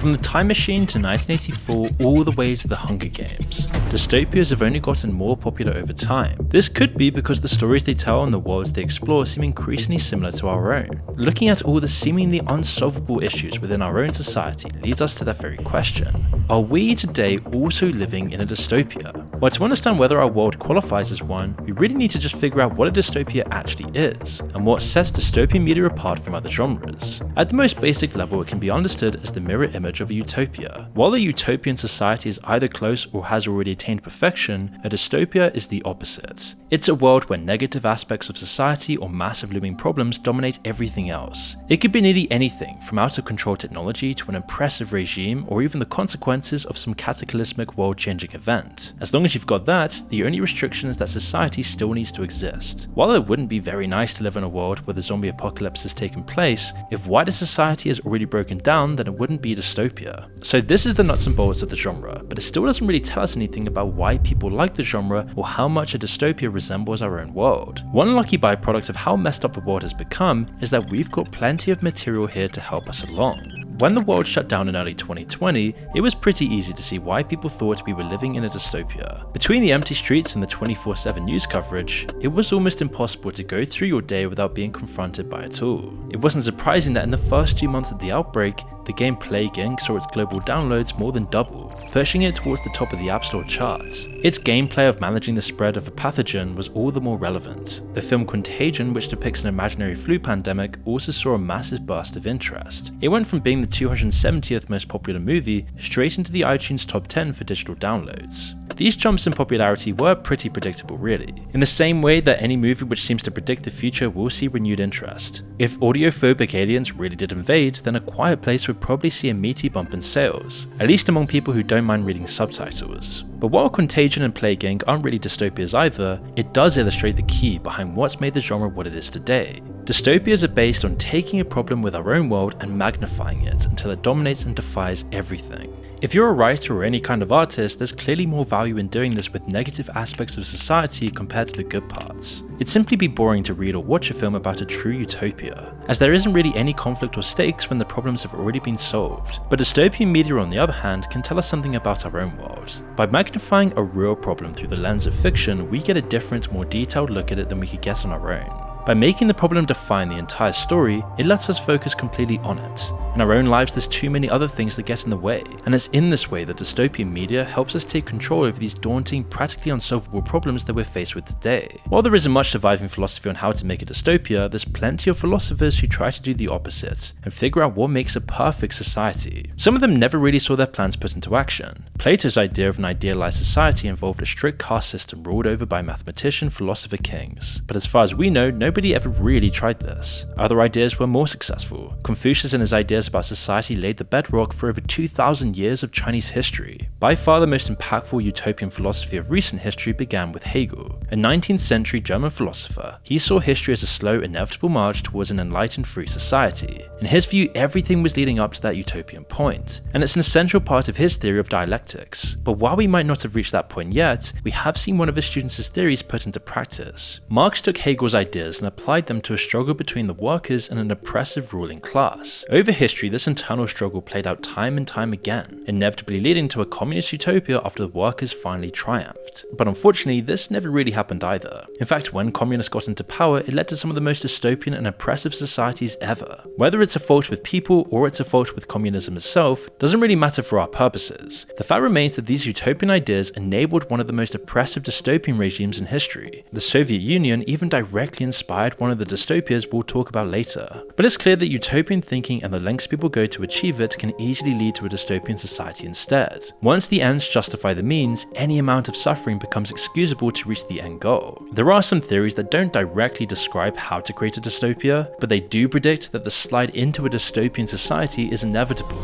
From the Time Machine to 1984 all the way to the Hunger Games, dystopias have only gotten more popular over time. This could be because the stories they tell and the worlds they explore seem increasingly similar to our own. Looking at all the seemingly unsolvable issues within our own society leads us to that very question. Are we today also living in a dystopia? Well, to understand whether our world qualifies as one, we really need to just figure out what a dystopia actually is, and what sets dystopian media apart from other genres. At the most basic level, it can be understood as the mirror image of a utopia. While a utopian society is either close or has already attained perfection, a dystopia is the opposite. It's a world where negative aspects of society or massive looming problems dominate everything else. It could be nearly anything, from out of control technology to an oppressive regime, or even the consequences of some cataclysmic world-changing event. As long as you've got that, the only restriction is that society still needs to exist. While it wouldn't be very nice to live in a world where the zombie apocalypse has taken place, if wider society has already broken down, then it wouldn't be a dystopia. So this is the nuts and bolts of the genre, but it still doesn't really tell us anything about why people like the genre or how much a dystopia resembles our own world. One lucky byproduct of how messed up the world has become is that we've got plenty of material here to help us along. When the world shut down in early 2020, it was pretty easy to see why people thought we were living in a dystopia. Between the empty streets and the 24/7 news coverage, it was almost impossible to go through your day without being confronted by it all. It wasn't surprising that in the first 2 months of the outbreak, the game Plague Inc. saw its global downloads more than double, pushing it towards the top of the App Store charts. Its gameplay of managing the spread of a pathogen was all the more relevant. The film Contagion, which depicts an imaginary flu pandemic, also saw a massive burst of interest. It went from being the 270th most popular movie straight into the iTunes top 10 for digital downloads. These jumps in popularity were pretty predictable really, in the same way that any movie which seems to predict the future will see renewed interest. If audiophobic aliens really did invade, then A Quiet Place would probably see a meaty bump in sales, at least among people who don't mind reading subtitles. But while Contagion and Plague Inc. aren't really dystopias either, it does illustrate the key behind what's made the genre what it is today. Dystopias are based on taking a problem with our own world and magnifying it until it dominates and defies everything. If you're a writer or any kind of artist, there's clearly more value in doing this with negative aspects of society compared to the good parts. It'd simply be boring to read or watch a film about a true utopia, as there isn't really any conflict or stakes when the problems have already been solved. But dystopian media on the other hand can tell us something about our own world. By magnifying a real problem through the lens of fiction, we get a different, more detailed look at it than we could get on our own. By making the problem define the entire story, it lets us focus completely on it. In our own lives, there's too many other things that get in the way, and it's in this way that dystopian media helps us take control over these daunting, practically unsolvable problems that we're faced with today. While there isn't much surviving philosophy on how to make a dystopia, there's plenty of philosophers who try to do the opposite, and figure out what makes a perfect society. Some of them never really saw their plans put into action. Plato's idea of an idealized society involved a strict caste system ruled over by mathematician philosopher kings. But as far as we know, nobody ever really tried this. Other ideas were more successful. Confucius and his ideas about society laid the bedrock for over 2,000 years of Chinese history. By far the most impactful utopian philosophy of recent history began with Hegel, a 19th century German philosopher. He saw history as a slow, inevitable march towards an enlightened, free society. In his view, everything was leading up to that utopian point, and it's an essential part of his theory of dialectics. But while we might not have reached that point yet, we have seen one of his students' theories put into practice. Marx took Hegel's ideas and applied them to a struggle between the workers and an oppressive ruling class. Over history, this internal struggle played out time and time again, inevitably leading to a communist utopia after the workers finally triumphed. But unfortunately, this never really happened either. In fact, when communists got into power, it led to some of the most dystopian and oppressive societies ever. Whether it's a fault with people or it's a fault with communism itself, doesn't really matter for our purposes. The fact remains that these utopian ideas enabled one of the most oppressive dystopian regimes in history. The Soviet Union even directly inspired one of the dystopias we'll talk about later. But it's clear that utopian thinking and the lengths people go to achieve it can easily lead to a dystopian society instead. Once the ends justify the means, any amount of suffering becomes excusable to reach the end goal. There are some theories that don't directly describe how to create a dystopia, but they do predict that the slide into a dystopian society is inevitable.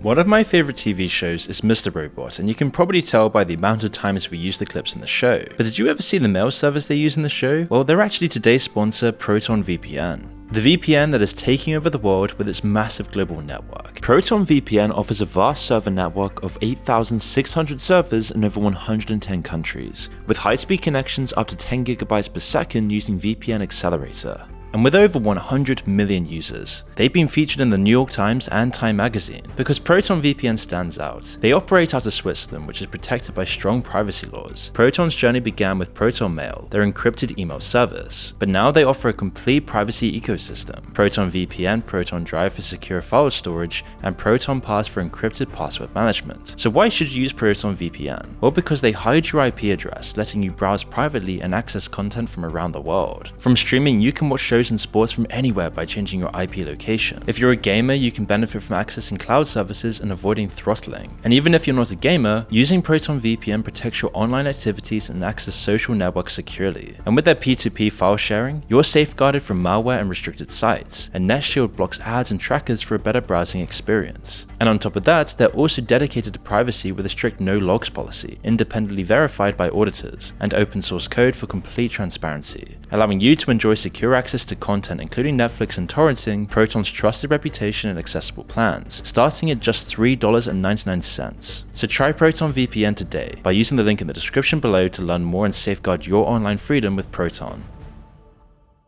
One of my favourite TV shows is Mr. Robot, and you can probably tell by the amount of times we use the clips in the show. But did you ever see the mail service they use in the show? Well, they're actually today's sponsor, ProtonVPN. The VPN that is taking over the world with its massive global network. ProtonVPN offers a vast server network of 8,600 servers in over 110 countries, with high-speed connections up to 10 GB per second using VPN Accelerator. and with over 100 million users. They've been featured in the New York Times and Time magazine because Proton VPN stands out. They operate out of Switzerland, which is protected by strong privacy laws. Proton's journey began with Proton Mail, their encrypted email service, but now they offer a complete privacy ecosystem. Proton VPN, Proton Drive for secure file storage, and Proton Pass for encrypted password management. So why should you use Proton VPN? Well, because they hide your IP address, letting you browse privately and access content from around the world. From streaming, you can watch shows and sports from anywhere by changing your IP location. If you're a gamer, you can benefit from accessing cloud services and avoiding throttling. And even if you're not a gamer, using Proton VPN protects your online activities and access social networks securely. And with their P2P file sharing, you're safeguarded from malware and restricted sites, and NetShield blocks ads and trackers for a better browsing experience. And on top of that, they're also dedicated to privacy with a strict no logs policy, independently verified by auditors, and open source code for complete transparency, allowing you to enjoy secure access to content including Netflix and torrenting, Proton's trusted reputation and accessible plans, starting at just $3.99. So try Proton VPN today by using the link in the description below to learn more and safeguard your online freedom with Proton.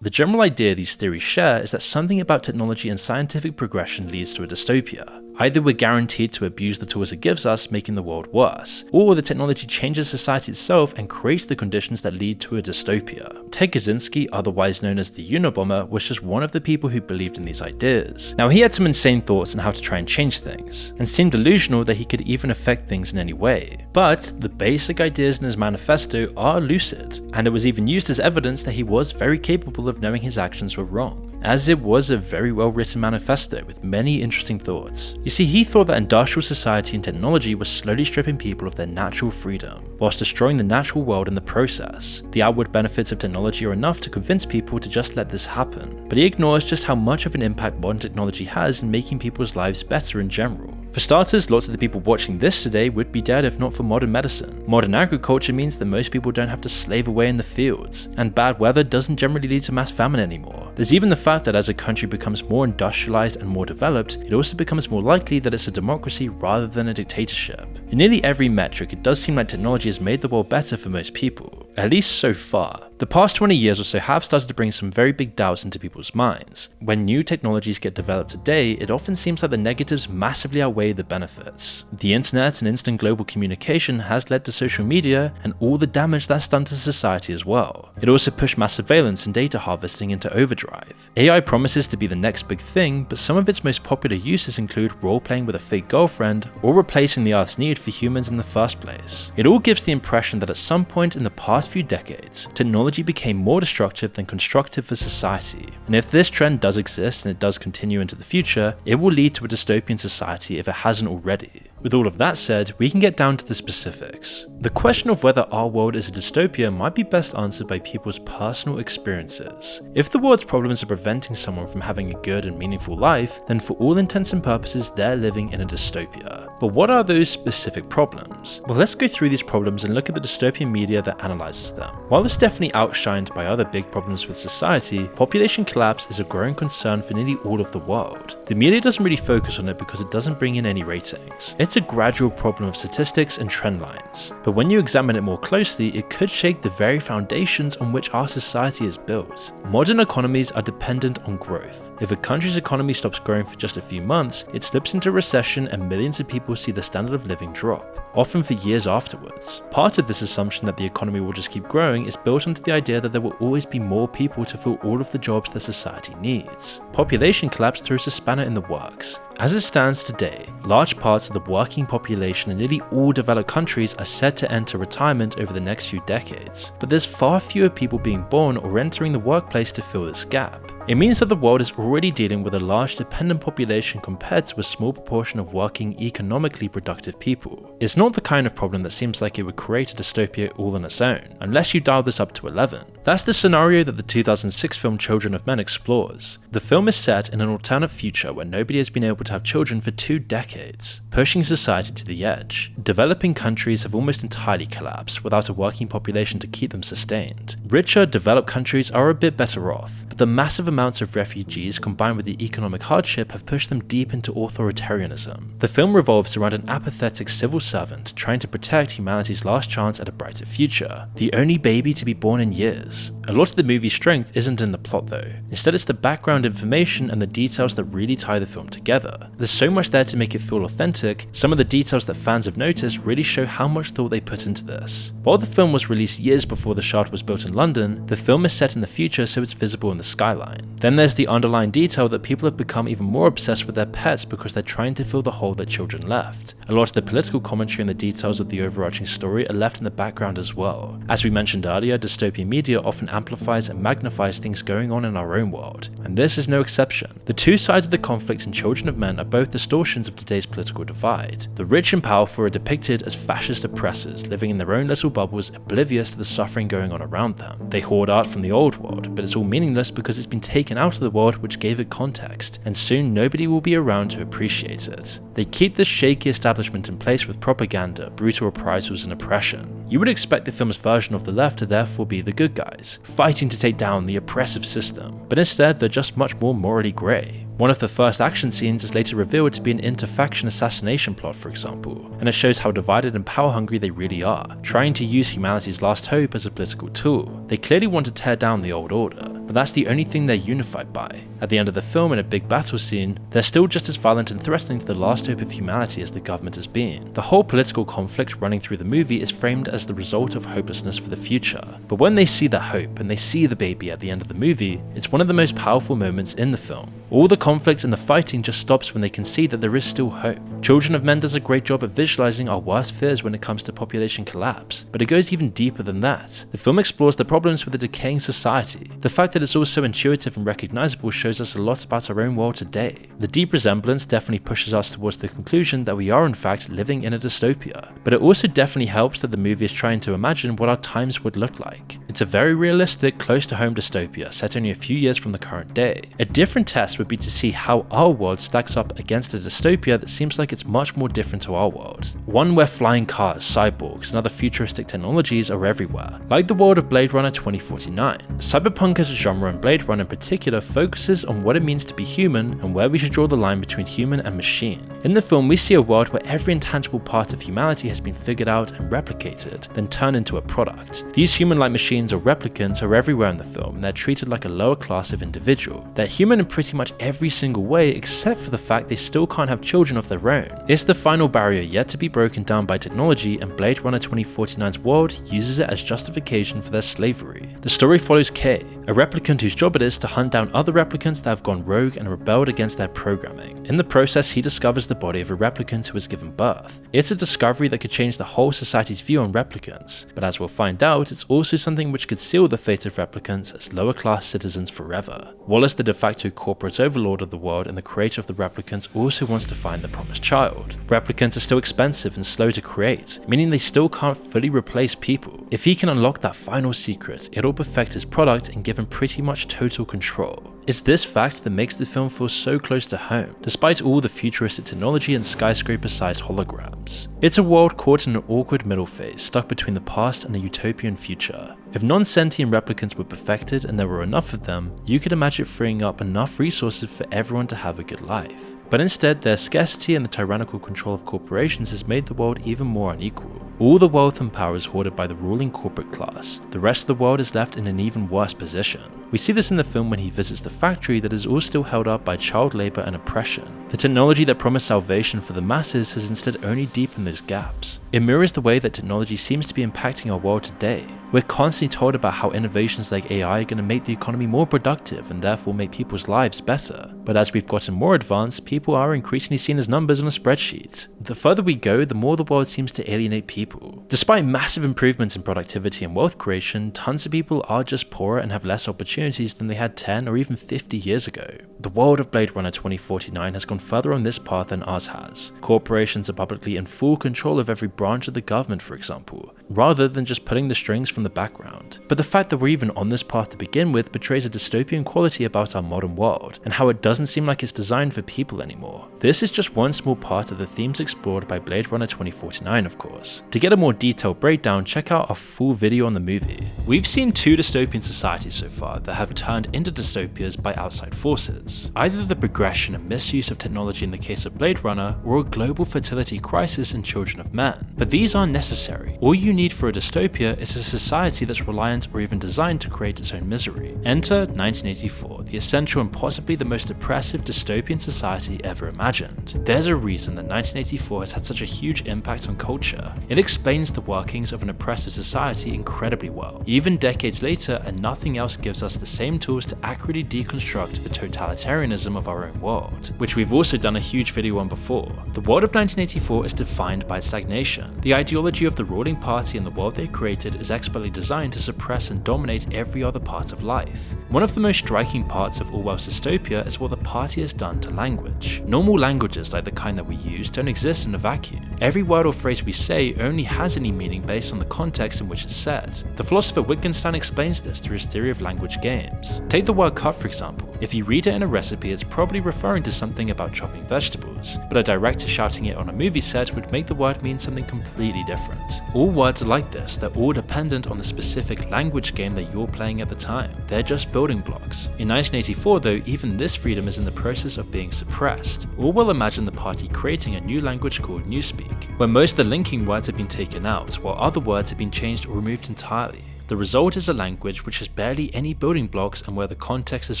The general idea these theories share is that something about technology and scientific progression leads to a dystopia. Either we're guaranteed to abuse the tools it gives us, making the world worse, or the technology changes society itself and creates the conditions that lead to a dystopia. Ted Kaczynski, otherwise known as the Unabomber, was just one of the people who believed in these ideas. Now, he had some insane thoughts on how to try and change things, and seemed delusional that he could even affect things in any way. But the basic ideas in his manifesto are lucid, and it was even used as evidence that he was very capable of knowing his actions were wrong, as it was a very well written manifesto with many interesting thoughts. You see, he thought that industrial society and technology was slowly stripping people of their natural freedom, whilst destroying the natural world in the process. The outward benefits of technology are enough to convince people to just let this happen, but he ignores just how much of an impact modern technology has in making people's lives better in general. For starters, lots of the people watching this today would be dead if not for modern medicine. Modern agriculture means that most people don't have to slave away in the fields, and bad weather doesn't generally lead to mass famine anymore. There's even the fact that as a country becomes more industrialized and more developed, it also becomes more likely that it's a democracy rather than a dictatorship. In nearly every metric, it does seem like technology has made the world better for most people, at least so far. The past 20 years or so have started to bring some very big doubts into people's minds. When new technologies get developed today, it often seems like the negatives massively outweigh the benefits. The internet and instant global communication has led to social media and all the damage that's done to society as well. It also pushed mass surveillance and data harvesting into overdrive. AI promises to be the next big thing, but some of its most popular uses include role-playing with a fake girlfriend or replacing the Earth's need for humans in the first place. It all gives the impression that at some point in the past few decades, technology became more destructive than constructive for society. And if this trend does exist and it does continue into the future, it will lead to a dystopian society if it hasn't already. With all of that said, we can get down to the specifics. The question of whether our world is a dystopia might be best answered by people's personal experiences. If the world's problems are preventing someone from having a good and meaningful life, then for all intents and purposes, they're living in a dystopia. But what are those specific problems? Well, let's go through these problems and look at the dystopian media that analyzes them. While it's definitely outshined by other big problems with society, population collapse is a growing concern for nearly all of the world. The media doesn't really focus on it because it doesn't bring in any ratings. It's a gradual problem of statistics and trend lines, but when you examine it more closely, it could shake the very foundations on which our society is built. Modern economies are dependent on growth. If a country's economy stops growing for just a few months, it slips into recession and millions of people see the standard of living drop, often for years afterwards. Part of this assumption that the economy will just keep growing is built onto the idea that there will always be more people to fill all of the jobs that society needs. Population collapse throws a spanner in the works. As it stands today, large parts of the working population in nearly all developed countries are set to enter retirement over the next few decades, but there's far fewer people being born or entering the workplace to fill this gap. It means that the world is already dealing with a large dependent population compared to a small proportion of working, economically productive people. It's not the kind of problem that seems like it would create a dystopia all on its own, unless you dial this up to 11. That's the scenario that the 2006 film Children of Men explores. The film is set in an alternate future where nobody has been able to have children for 2 decades, pushing society to the edge. Developing countries have almost entirely collapsed without a working population to keep them sustained. Richer, developed countries are a bit better off, but the massive amounts of refugees combined with the economic hardship have pushed them deep into authoritarianism. The film revolves around an apathetic civil servant trying to protect humanity's last chance at a brighter future, the only baby to be born in years. A lot of the movie's strength isn't in the plot though, instead it's the background information and the details that really tie the film together. There's so much there to make it feel authentic. Some of the details that fans have noticed really show how much thought they put into this. While the film was released years before the Shard was built in London, the film is set in the future so it's visible in the skyline. Then there's the underlying detail that people have become even more obsessed with their pets because they're trying to fill the hole that children left. A lot of the political commentary and the details of the overarching story are left in the background as well. As we mentioned earlier, dystopian media often amplifies and magnifies things going on in our own world, and this is no exception. The two sides of the conflict in Children of Men are both distortions of today's political divide. The rich and powerful are depicted as fascist oppressors, living in their own little bubbles, oblivious to the suffering going on around them. They hoard art from the old world, but it's all meaningless because it's been taken out of the world which gave it context, and soon nobody will be around to appreciate it. They keep this shaky establishment in place with propaganda, brutal reprisals and oppression. You would expect the film's version of the left to therefore be the good guys, fighting to take down the oppressive system, but instead they're just much more morally grey. One of the first action scenes is later revealed to be an inter-faction assassination plot, for example, and it shows how divided and power-hungry they really are, trying to use humanity's last hope as a political tool. They clearly want to tear down the old order, but that's the only thing they're unified by. At the end of the film, in a big battle scene, they're still just as violent and threatening to the last hope of humanity as the government has been. The whole political conflict running through the movie is framed as the result of hopelessness for the future, but when they see that hope and they see the baby at the end of the movie, it's one of the most powerful moments in the film. All the conflict and the fighting just stops when they can see that there is still hope. Children of Men does a great job at visualizing our worst fears when it comes to population collapse, but it goes even deeper than that. The film explores the problems with a decaying society. The fact that it's all so intuitive and recognizable shows us a lot about our own world today. The deep resemblance definitely pushes us towards the conclusion that we are in fact living in a dystopia, but it also definitely helps that the movie is trying to imagine what our times would look like. It's a very realistic, close to home dystopia set only a few years from the current day. A different test would be to see how our world stacks up against a dystopia that seems like it's much more different to our world. One where flying cars, cyborgs, and other futuristic technologies are everywhere, like the world of Blade Runner 2049. Cyberpunk as a genre and Blade Runner in particular focuses on what it means to be human and where we should draw the line between human and machine. In the film, we see a world where every intangible part of humanity has been figured out and replicated, then turned into a product. These human-like machines or replicants are everywhere in the film, and they're treated like a lower class of individual. They're human in pretty much every single way except for the fact they still can't have children of their own. It's the final barrier yet to be broken down by technology, and Blade Runner 2049's world uses it as justification for their slavery. The story follows Kay, a replicant whose job it is to hunt down other replicants that have gone rogue and rebelled against their programming. In the process, he discovers the body of a replicant who has given birth. It's a discovery that could change the whole society's view on replicants, but as we'll find out, it's also something which could seal the fate of replicants as lower class citizens forever. Wallace, the de facto corporate overlord of the world and the creator of the replicants, also wants to find the promised child. Replicants are still expensive and slow to create, meaning they still can't fully replace people. If he can unlock that final secret, it'll perfect his product and give him pretty much total control. It's this fact that makes the film feel so close to home, despite all the futuristic technology and skyscraper-sized holograms. It's a world caught in an awkward middle phase, stuck between the past and a utopian future. If non-sentient replicants were perfected and there were enough of them, you could imagine freeing up enough resources for everyone to have a good life. But instead, their scarcity and the tyrannical control of corporations has made the world even more unequal. All the wealth and power is hoarded by the ruling corporate class. The rest of the world is left in an even worse position. We see this in the film when he visits the factory that is all still held up by child labor and oppression. The technology that promised salvation for the masses has instead only deepened those gaps. It mirrors the way that technology seems to be impacting our world today. We're constantly told about how innovations like AI are going to make the economy more productive and therefore make people's lives better. But as we've gotten more advanced, people are increasingly seen as numbers on a spreadsheet. The further we go, the more the world seems to alienate people. Despite massive improvements in productivity and wealth creation, tons of people are just poorer and have less opportunities than they had 10 or even 50 years ago. The world of Blade Runner 2049 has gone further on this path than ours has. Corporations are publicly in full control of every branch of the government, for example, rather than just pulling the strings from the background. But the fact that we're even on this path to begin with betrays a dystopian quality about our modern world, and how it doesn't doesn't seem like it's designed for people anymore. This is just one small part of the themes explored by Blade Runner 2049, of course. To get a more detailed breakdown, check out our full video on the movie. We've seen 2 dystopian societies so far that have turned into dystopias by outside forces. Either the progression and misuse of technology in the case of Blade Runner, or a global fertility crisis in Children of Men. But these aren't necessary. All you need for a dystopia is a society that's reliant or even designed to create its own misery. Enter 1984, the essential and possibly the most oppressive dystopian society ever imagined. There's a reason that 1984 has had such a huge impact on culture. It explains the workings of an oppressive society incredibly well, even decades later, and nothing else gives us the same tools to accurately deconstruct the totalitarianism of our own world, which we've also done a huge video on before. The world of 1984 is defined by stagnation. The ideology of the ruling party and the world they created is expertly designed to suppress and dominate every other part of life. One of the most striking parts of Orwell's dystopia is what the party has done to language. Normal languages like the kind that we use don't exist in a vacuum. Every word or phrase we say only has any meaning based on the context in which it's said. The philosopher Wittgenstein explains this through his theory of language games. Take the word cut for example. If you read it in a recipe, it's probably referring to something about chopping vegetables, but a director shouting it on a movie set would make the word mean something completely different. All words are like this, they're all dependent on the specific language game that you're playing at the time. They're just building blocks. In 1984 though, even this freedom is in the process of being suppressed. Orwell imagined the party creating a new language called Newspeak, where most of the linking words have been taken out, while other words have been changed or removed entirely. The result is a language which has barely any building blocks and where the context has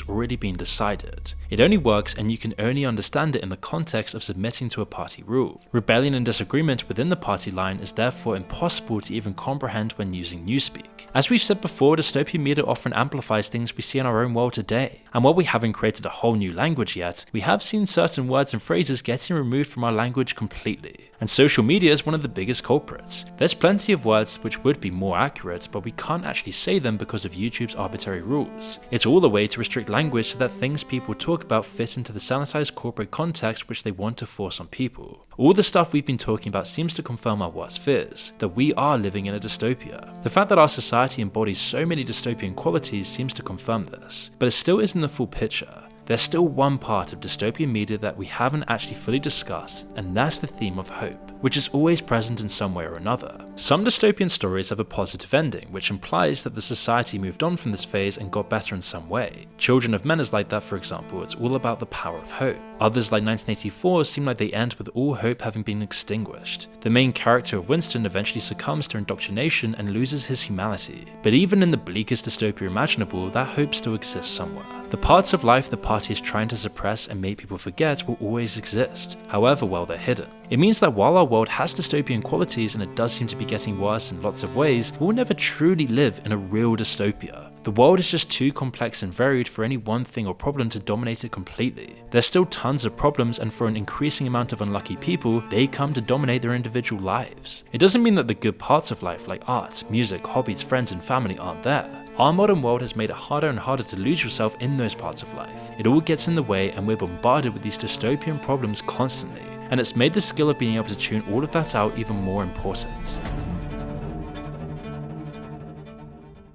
already been decided. It only works and you can only understand it in the context of submitting to a party rule. Rebellion and disagreement within the party line is therefore impossible to even comprehend when using Newspeak. As we've said before, dystopian media often amplifies things we see in our own world today. And while we haven't created a whole new language yet, we have seen certain words and phrases getting removed from our language completely. And social media is one of the biggest culprits. There's plenty of words which would be more accurate, but we can't actually say them because of YouTube's arbitrary rules. It's all a way to restrict language so that things people talk about fit into the sanitized corporate context which they want to force on people. All the stuff we've been talking about seems to confirm our worst fears, that we are living in a dystopia. The fact that our society embodies so many dystopian qualities seems to confirm this, but it still isn't the full picture. There's still one part of dystopian media that we haven't actually fully discussed, and that's the theme of hope, which is always present in some way or another. Some dystopian stories have a positive ending, which implies that the society moved on from this phase and got better in some way. Children of Men is like that, for example. It's all about the power of hope. Others like 1984 seem like they end with all hope having been extinguished. The main character of Winston eventually succumbs to indoctrination and loses his humanity. But even in the bleakest dystopia imaginable, that hope still exists somewhere. The parts of life the party is trying to suppress and make people forget will always exist, however well they're hidden. It means that while our world has dystopian qualities and it does seem to be getting worse in lots of ways, we'll never truly live in a real dystopia. The world is just too complex and varied for any one thing or problem to dominate it completely. There's still tons of problems, and for an increasing amount of unlucky people, they come to dominate their individual lives. It doesn't mean that the good parts of life like art, music, hobbies, friends and family aren't there. Our modern world has made it harder and harder to lose yourself in those parts of life. It all gets in the way and we're bombarded with these dystopian problems constantly, and it's made the skill of being able to tune all of that out even more important.